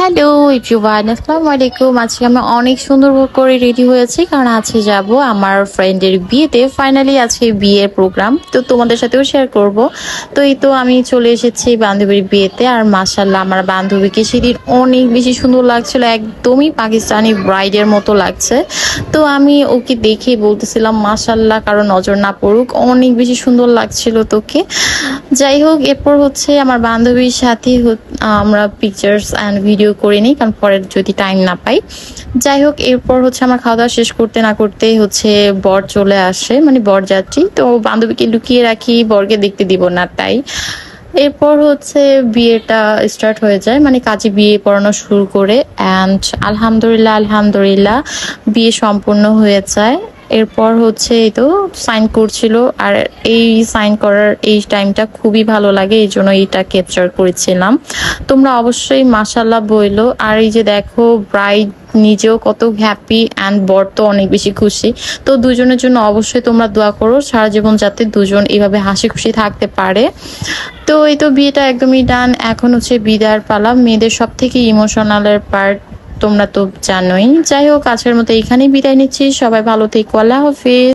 Hello everyone, আসসালামু আলাইকুম। আজকে আমি অনেক সুন্দর করে রেডি হয়েছি, কারণ আজকে যাব আমার ফ্রেন্ডের বিয়েতে। ফাইনালি আজকে বিয়ের প্রোগ্রাম, তো তোমাদের সাথেও শেয়ার করব। তো এই তো আমি চলে এসেছি বান্ধবীর বিয়েতে, আর মাশাআল্লাহ আমার বান্ধবীকে সেদিন অনেক বেশি সুন্দর লাগছিল, একদমই পাকিস্তানি ব্রাইডের মতো লাগছে। তো আমি ওকে দেখে বলতেছিলাম মাশাআল্লাহ, কারণ নজর না পড়ুক, অনেক বেশি সুন্দর লাগছিল তোকে। যাই হোক, এরপর হচ্ছে আমার বান্ধবীর সাথে আমরা পিকচার্স অ্যান্ড ভিডিও করে নিই, কারণ পরের যদি টাইম না পাই। যাই হোক, এরপর হচ্ছে আমার খাওয়া দাওয়া শেষ করতে না করতেই হচ্ছে বর চলে আসে, মানে বরযাত্রী। তো বান্ধবীকে লুকিয়ে রাখি, বরকে দেখতে দিব না তাই। এরপর হচ্ছে বিয়েটা স্টার্ট হয়ে যায়, মানে কাজে বিয়ে পড়ানো শুরু করে। অ্যান্ড আলহামদুলিল্লাহ আলহামদুলিল্লাহ বিয়ে সম্পূর্ণ হয়ে যায়। এরপর হচ্ছে এই তো সাইন করছিল, আর এই সাইন করার এই টাইমটা খুবই ভালো লাগে, এই জন্য এইটা ক্যাপচার করেছিলাম। তোমরা অবশ্যই মাশাল্লাহ বইলো। আর এই যে দেখো, ব্রাইড নিজেও কত হ্যাপি অ্যান্ড বর তো অনেক বেশি খুশি। তো দুজনের জন্য অবশ্যই তোমরা দোয়া করো সারা জীবন যাতে দুজন এইভাবে হাসি খুশি থাকতে পারে। তো এই তো বিয়েটা একদমই ডান। এখন হচ্ছে বিদায়ের পালা, মেয়েদের সব থেকে ইমোশনালের পার্ট, তোমরা তো জানোই। যাই হোক, আজকের মতো এখানেই বিদায় নিচ্ছি। সবাই ভালো থেকো, আল্লাহ হাফিজ।